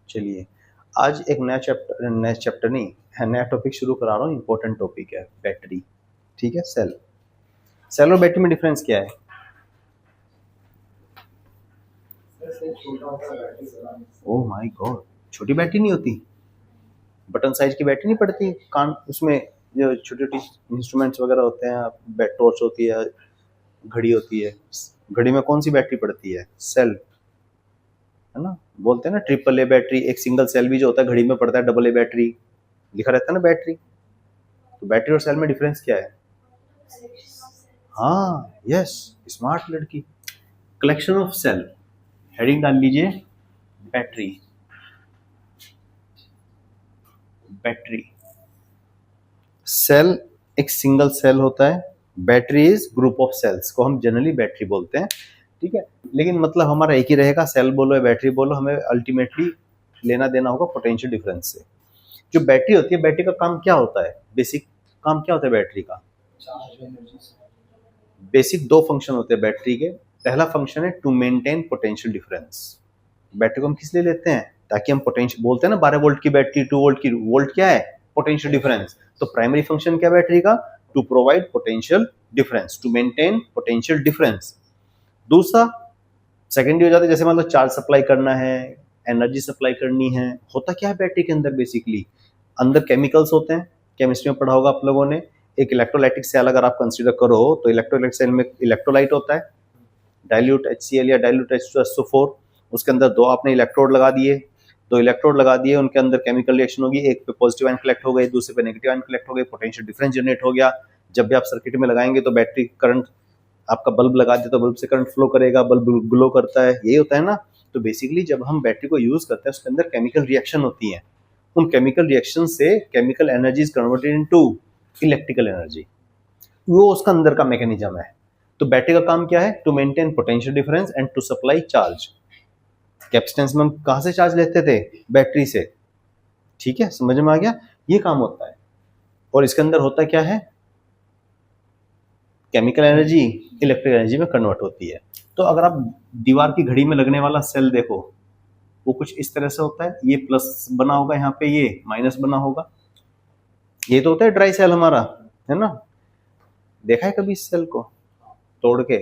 चलिए आज एक नया चैप्टर नहीं है, नया टॉपिक शुरू करा रहा हूँ, इंपॉर्टेंट टॉपिक है बैटरी। ठीक है, सेल और बैटरी में डिफरेंस क्या है? से छोटा होता है बैटरी चलाने से। ओह माय गॉड, छोटी बैटरी नहीं होती? बटन साइज की बैटरी नहीं पड़ती कान उसमें? जो छोटी छोटी इंस्ट्रूमेंट्स वगैरह होते हैं, बैट टॉर्च होती है, घड़ी होती है, घड़ी में कौन सी बैटरी पड़ती है? सेल, है ना? बोलते हैं ना ट्रिपल ए बैटरी, एक सिंगल सेल भी जो होता है घड़ी में पड़ता है डबल ए बैटरी, लिखा रहता है ना बैटरी। तो बैटरी और सेल में डिफरेंस क्या है? हाँ यस, स्मार्ट लड़की। कलेक्शन ऑफ सेल, हेडिंग डाल लीजिए बैटरी। बैटरी, सेल एक सिंगल सेल होता है, battery is group of cells को हम जनरली बैटरी बोलते हैं। ठीक है, लेकिन मतलब हमारा एक ही रहेगा, सेल बोलो या बैटरी बोलो, हमें अल्टीमेटली लेना देना होगा पोटेंशियल डिफरेंस से। जो बैटरी होती है, बैटरी का काम क्या होता है? बेसिक काम क्या होता है बैटरी का? चार्ज एनर्जी से। बेसिक दो फंक्शन होते हैं बैटरी के। पहला फंक्शन है to maintain potential difference. Battery को हम किस लिए लेते हैं? ताकि हम पोटेंशियल, बोलते हैं ना 12 वोल्ट की बैटरी, 2 वोल्ट की, वोल्ट क्या है? Potential difference. तो प्राइमरी फंक्शन क्या बैटरी का? To provide potential difference, to maintain potential difference. दूसरा सेकेंडरी हो जाता है, जैसे मान लो चार्ज सप्लाई करना है, एनर्जी सप्लाई करनी है। होता क्या है बैटरी के अंदर? बेसिकली अंदर केमिकल्स होते हैं, केमिस्ट्री में पढ़ा होगा आप लोगों ने। एक इलेक्ट्रोलाइटिक सेल अगर आप कंसीडर करो तो इलेक्ट्रोलाइटिक सेल में इलेक्ट्रोलाइट होता है, डाइल्यूट HCl या डाइल्यूट H2SO4। उसके अंदर दो आपने इलेक्ट्रोड लगा दिए, दो इलेक्ट्रोड लगा दिए, उनके अंदर केमिकल रिएक्शन होगी, एक पे पॉजिटिव आयन कलेक्ट हो गए, दूसरे पे नेगेटिव आयन कलेक्ट हो गए, पोटेंशियल डिफरेंस जनरेट हो गया। जब भी आप सर्किट में लगाएंगे तो बैटरी करंट, आपका बल्ब लगा दिया तो बल्ब से करंट फ्लो करेगा, बल्ब ग्लो करता है, यही होता है ना। तो बेसिकली जब हम बैटरी को यूज करते हैं उसके अंदर केमिकल रिएक्शन होती है, उन केमिकल रिएक्शन से chemical energy is converted into electrical energy, वो उसका अंदर का मैकेनिज्म है। तो बैटरी का काम क्या है? To maintain potential difference and to supply charge. Capacitance में हम कहां से चार्ज लेते थे? बैटरी से। ठीक है, समझ में आ गया? ये काम होता है। और इसके अंदर होता क्या है? केमिकल एनर्जी इलेक्ट्रिकल एनर्जी में कन्वर्ट होती है। तो अगर आप दीवार की घड़ी में लगने वाला सेल देखो, वो कुछ इस तरह से होता है, ये प्लस बना होगा, यहाँ पे ये माइनस बना होगा। ये तो होता है ड्राई सेल हमारा, है ना? देखा है कभी इस सेल को तोड़ के?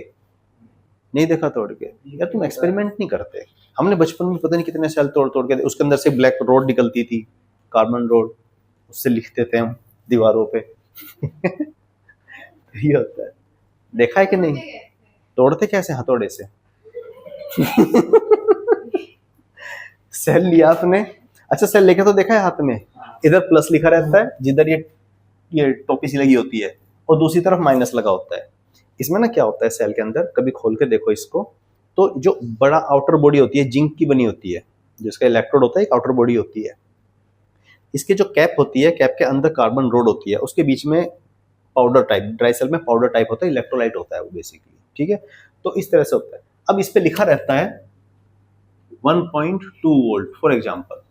नहीं देखा तोड़ के? यार तुम एक्सपेरिमेंट नहीं करते। हमने बचपन में पता नहीं कितने सेल तोड़ तोड़ के, उसके अंदर से ब्लैक रोड निकलती थी, कार्बन रोड, उससे लिखते थे हम दीवारों पे। ये होता है, देखा है कि नहीं? तोड़ते कैसे? हथौड़े से। सेल लिया आपने, अच्छा सेल लेके तो देखा है हाथ में, इधर प्लस लिखा रहता है जिधर ये टोपी सी लगी होती है, और दूसरी तरफ माइनस लगा होता है। इसमें ना क्या होता है सेल के अंदर, कभी खोल के देखो इसको, तो जो बड़ा आउटर बॉडी होती है जिंक की बनी होती है, जिसका इलेक्ट्रोड होता है, एक आउटर बॉडी होती है। इसके जो कैप होती है, कैप के अंदर कार्बन रोड होती है, उसके बीच में पाउडर टाइप, ड्राई सेल में पाउडर टाइप होता है, इलेक्ट्रोलाइट होता है वो बेसिकली। ठीक है, तो इस तरह से होता है। अब इस पे लिखा रहता है 1.2 वोल्ट फॉर एग्जांपल।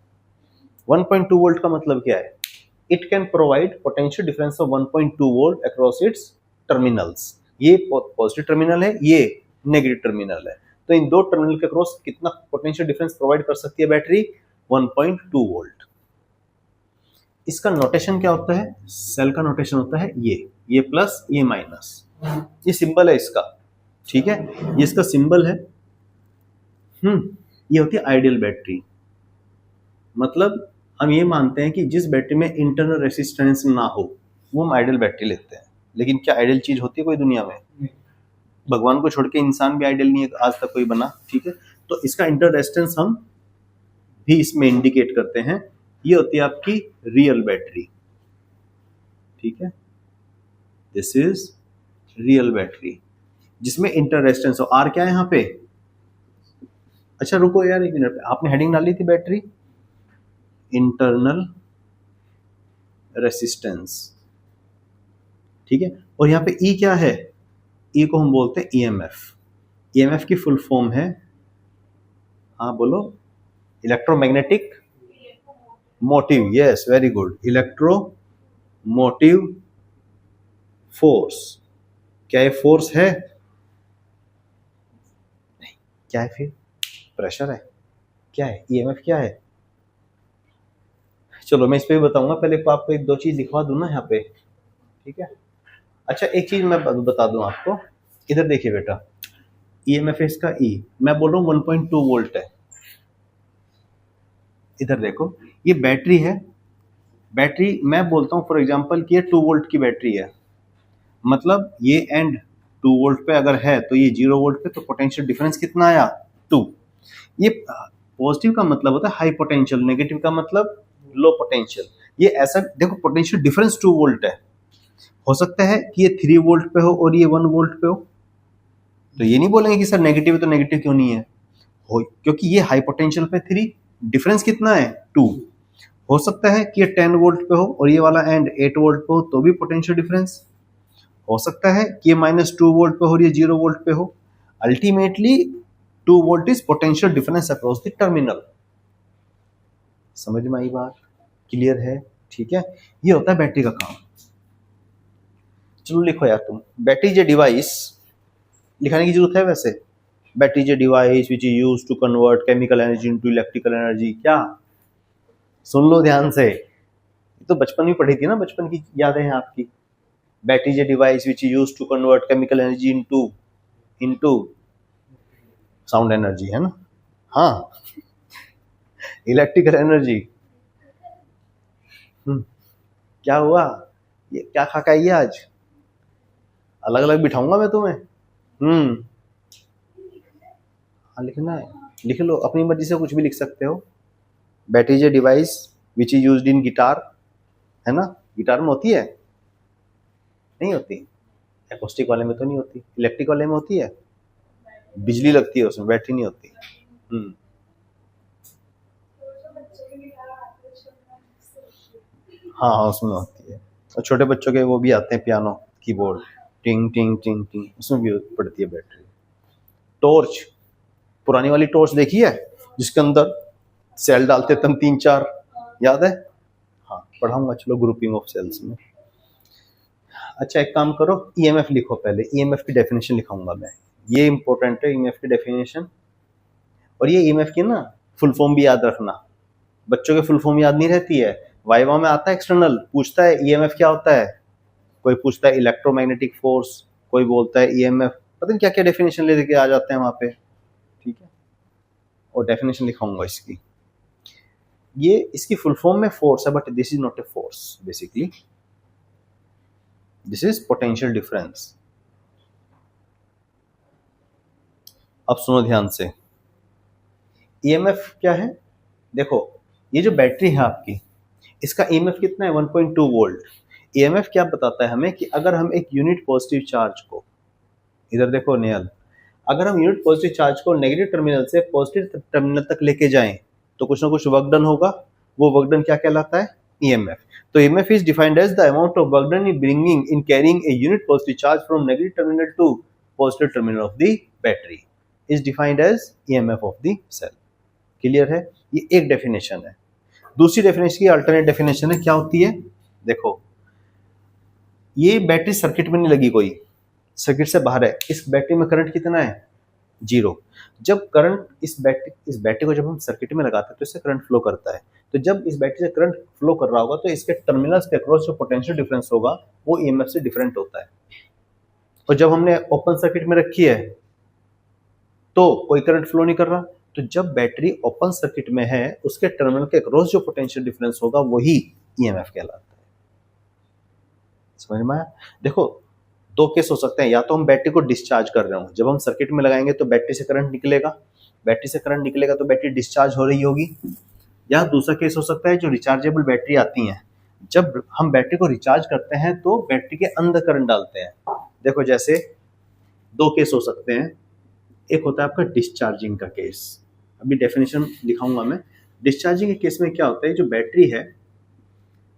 1.2 वोल्ट का मतलब क्या है? It can provide potential difference of 1.2 volt across its terminals. ये पॉजिटिव टर्मिनल है, ये नेगेटिव टर्मिनल है, तो इन दो टर्मिनल के क्रॉस कितना पोटेंशियल डिफरेंस प्रोवाइड कर सकती है बैटरी? 1.2 वोल्ट। इसका नोटेशन क्या होता है? सेल का नोटेशन होता है ये प्लस ये माइनस, ये सिंबल है इसका। ठीक है, ये इसका सिंबल है। ये होती है आइडियल बैटरी। मतलब हम ये मानते हैं कि जिस बैटरी में इंटरनल रेसिस्टेंस ना हो वो हम आइडियल बैटरी लेते हैं। लेकिन क्या आइडियल चीज होती है कोई दुनिया में? भगवान को छोड़ के इंसान भी आइडियल नहीं है आज तक कोई बना। ठीक है, तो इसका इंटर रेजिस्टेंस हम भी इसमें इंडिकेट करते हैं। ये होती है आपकी रियल बैटरी। ठीक है, दिस इज रियल बैटरी जिसमें इंटर रेजिस्टेंस हो। आर क्या है यहाँ पे? अच्छा रुको यार एक मिनट, आपने हेडिंग डाली थी बैटरी इंटरनल रेसिस्टेंस। ठीक है, और यहाँ पे ई क्या है? ई को हम बोलते हैं ईएमएफ। ईएमएफ की फुल फॉर्म है, हाँ बोलो, electromagnetic motive. Yes, very good, electro motive force. क्या ये फोर्स है? नहीं, क्या है फिर? प्रेशर है। क्या है? ईएमएफ क्या है? चलो मैं इस पे भी बताऊंगा, पहले आपको एक दो चीज दिखवा दूं ना यहाँ पे, ठीक है। अच्छा एक चीज मैं बता दूं आपको, इधर देखिए बेटा, ईएमएफ है इसका ई, मैं बोल रहा हूँ 1.2 वोल्ट है। इधर देखो ये बैटरी है, बैटरी मैं बोलता हूँ फॉर एग्जांपल कि ये 2 वोल्ट की बैटरी है, मतलब ये एंड 2 वोल्ट पे अगर है तो ये 0 वोल्ट पे, तो पोटेंशियल डिफरेंस कितना आया 2। ये पॉजिटिव का मतलब होता है हाई पोटेंशियल, नेगेटिव का मतलब लो पोटेंशियल। ये ऐसा देखो पोटेंशियल डिफरेंस 2 वोल्ट है, हो सकता है कि ये 3 वोल्ट पे हो और ये 1 वोल्ट पे हो, तो ये नहीं बोलेंगे कि सर नेगेटिव है तो नेगेटिव क्यों नहीं है, हो क्योंकि ये हाई पोटेंशियल पे 3, डिफरेंस कितना है 2। हो सकता है कि ये 10 वोल्ट पे हो और ये वाला एंड 8 वोल्ट पे हो, तो भी पोटेंशियल डिफरेंस हो सकता है कि ये -2 वोल्ट पे हो और ये 0 वोल्ट पे हो। Ultimately 2 volt is potential difference across the terminal. समझ में आई बात, क्लियर है, ठीक है। ये होता है बैटरी का काम। चलो लिखो यार तुम, बैटरी इज ए डिवाइस, लिखाने की जरूरत है वैसे, battery is a device which is used to convert chemical energy into electrical energy. क्या, सुन लो ध्यान से, तो बचपन में पढ़ी थी ना, बचपन की यादें हैं आपकी। Battery is a device which is used to convert chemical energy into sound energy, है ना, हाँ इलेक्ट्रिकल एनर्जी। क्या हुआ, ये क्या खा का ये आज, अलग अलग बिठाऊंगा मैं तुम्हें। हाँ लिखना है, लिख लो, अपनी मर्जी से कुछ भी लिख सकते हो। Battery is a device which is used in guitar, है ना, गिटार में होती है, नहीं होती, एकोस्टिक वाले में तो नहीं होती, इलेक्ट्रिक वाले में होती है, बिजली लगती है उसमें, बैटरी नहीं होती। हाँ हाँ उसमें होती है, और छोटे बच्चों के वो भी आते हैं पियानो कीबोर्ड, टिंग टिंग टिंग टिंग, उसमें भी पड़ती है बैटरी। टॉर्च, पुरानी वाली टॉर्च देखी है जिसके अंदर सेल डालते थे हम 3-4, याद है, हाँ पढ़ाऊंगा चलो ग्रुपिंग ऑफ सेल्स में। अच्छा एक काम करो, ईएमएफ लिखो पहले, ईएमएफ की डेफिनेशन लिखाऊंगा मैं, ये इंपॉर्टेंट है ईएमएफ की डेफिनेशन। और ये ईएमएफ की ना फुल फॉर्म भी याद रखना, बच्चों के फुल फॉर्म याद नहीं रहती है, वाइवा में आता है एक्सटर्नल, पूछता है ईएमएफ क्या होता है, कोई पूछता है इलेक्ट्रोमैग्नेटिक फोर्स, कोई बोलता है ईएमएफ, पता नहीं क्या क्या डेफिनेशन लेके आ जाते हैं वहां पे, ठीक है। और डेफिनेशन लिखाऊंगा इसकी, ये इसकी फुल फॉर्म में फोर्स है, but this is not a force, basically this is potential difference. अब सुनो ध्यान से, ईएमएफ क्या है, देखो ये जो बैटरी है आपकी, इसका ईएमएफ कितना है 1.2 वोल्ट। ईएमएफ क्या बताता है हमें कि अगर हम एक यूनिट पॉजिटिव चार्ज को, इधर देखो नेयल, अगर हम यूनिट पॉजिटिव चार्ज को नेगेटिव टर्मिनल से पॉजिटिव टर्मिनल तक लेके जाएं तो कुछ ना कुछ वर्क डन होगा, वो वर्क डन क्या कहलाता है, ईएमएफ। तो EMF is defined as the amount of work done in bringing in carrying a unit positive charge from negative terminal to positive terminal of the battery is defined as EMF of the cell. Clear है, ये एक definition है। दूसरी definition की alternate definition है, क्या होती है, देखो ये बैटरी सर्किट में नहीं लगी, कोई सर्किट से बाहर है, इस बैटरी में करंट कितना है 0। जब करंट इस बैटरी को जब हम सर्किट में लगाते हैं तो इससे करंट फ्लो करता है, तो जब इस बैटरी से करंट फ्लो कर रहा होगा तो इसके टर्मिनल्स के अक्रॉस जो पोटेंशियल डिफरेंस होगा वो ईएमएफ से डिफरेंट होता है। और जब हमने ओपन सर्किट में रखी है तो कोई करंट फ्लो नहीं कर रहा, तो जब बैटरी ओपन सर्किट में है उसके टर्मिनल के अक्रॉस जो पोटेंशियल डिफरेंस होगा वही ईएमएफ कहलाता है। समझ में आया, देखो दो केस हो सकते हैं, या तो हम बैटरी को डिस्चार्ज कर रहे हो, जब हम सर्किट में लगाएंगे तो बैटरी से करंट निकलेगा, बैटरी से करंट निकलेगा तो बैटरी डिस्चार्ज हो रही होगी। या दूसरा केस हो सकता है जो रिचार्जेबल बैटरी आती हैं, जब हम बैटरी को रिचार्ज करते हैं तो बैटरी के अंदर करंट डालते हैं। देखो जैसे दो केस हो सकते हैं, एक होता है आपका डिस्चार्जिंग का केस, अभी डेफिनेशन लिखाऊंगा मैं। डिस्चार्जिंग के केस में क्या होता है, जो बैटरी है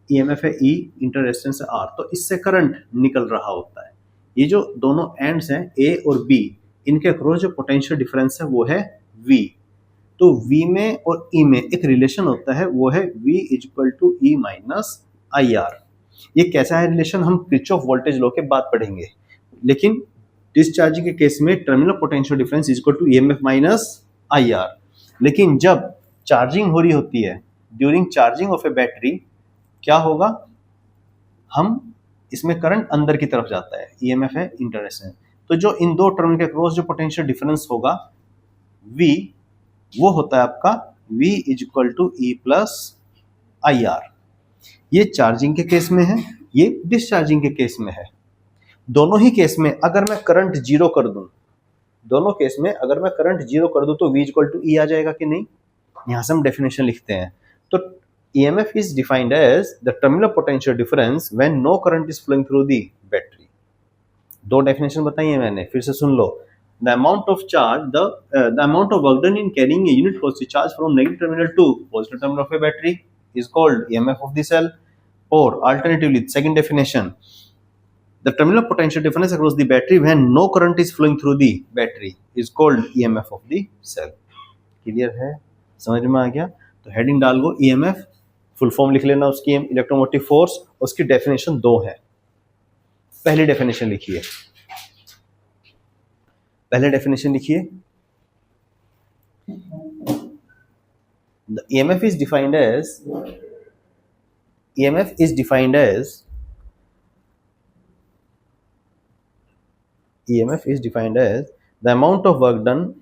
ईएमएफ है ई, इंटर रेजिस्टेंस है आर, तो इससे करंट निकल रहा होता है। ये जो दोनों एंड्स हैं ए और बी, इनके अक्रॉस जो पोटेंशियल डिफरेंस है वो है V। तो V में और E में एक रिलेशन होता है, वो है V equal to E minus IR। ये कैसा है रिलेशन, हम किरचॉफ वोल्टेज लॉ के बाद पढ़ेंगे, लेकिन डिस्चार्जिंग के केस में terminal potential difference equal to EMF minus IR। लेकिन जब चार्जिंग हो रही होती है during charging of a battery क्या होगा, हम इसमें करंट अंदर की तरफ जाता है, ईएमएफ है इंटरनेशनल। तो जो इन दो टर्मिनल के क्रॉस जो पोटेंशियल डिफरेंस होगा V, वो होता है आपका V is equal to E plus I R. ये चार्जिंग के केस में है, ये डिस्चार्जिंग के केस में है। दोनों ही केस में अगर मैं करंट जीरो कर दूं, दोनों केस में अगर मैं करंट जीरो कर दूं तो V इक्वल टू E आ जाएगा कि नहीं। यहां से हम डेफिनेशन लिखते हैं। तो EMF is defined as the terminal potential difference when no current is flowing through the battery. दो डेफिनेशन बताई है मैंने, फिर से सुन लो। The amount of charge, the amount of work done in carrying a unit positive charge from negative terminal to positive terminal of a battery is called EMF of the cell. Or alternatively, second definition, the terminal potential difference across the battery when no current is flowing through the battery is called EMF of the cell. Clear है, समझ में आ गया? तो heading डाल दो EMF, full form लिख लेना उसकी, इलेक्ट्रोमोटिव फोर्स। उसकी डेफिनेशन दो है। पहली डेफिनेशन लिखिए, पहले डेफिनेशन लिखिए। The EMF is defined as the amount of work done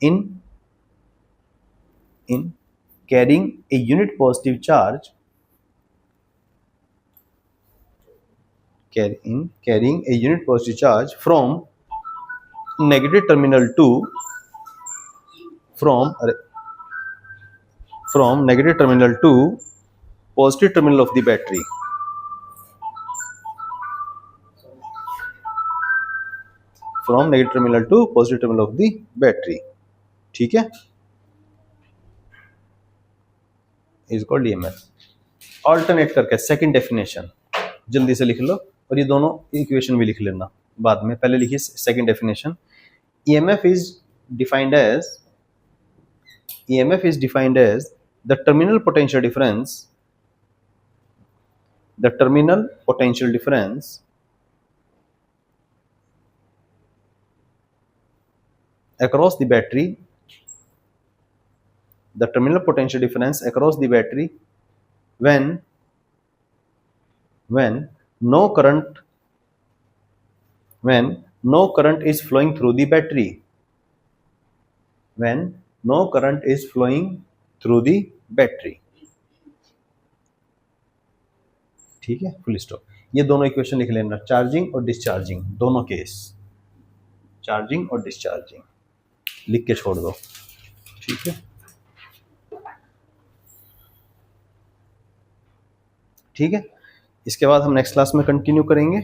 in carrying a unit positive charge from negative terminal to positive terminal of the battery. From negative terminal to positive terminal of the battery. ठीक है, is called EMF। Alternate करके second definition जल्दी से लिख लो, और ये दोनों equation भी लिख लेना बाद में। पहले लिखिए second definition. EMF is defined as the terminal potential difference across the battery, when no current is flowing through the battery, ठीक है, फुल स्टॉप। ये दोनों इक्वेशन लिख लेना, चार्जिंग और डिस्चार्जिंग दोनों केस, चार्जिंग और डिस्चार्जिंग लिख के छोड़ दो, ठीक है। ठीक है, इसके बाद हम नेक्स्ट क्लास में कंटिन्यू करेंगे।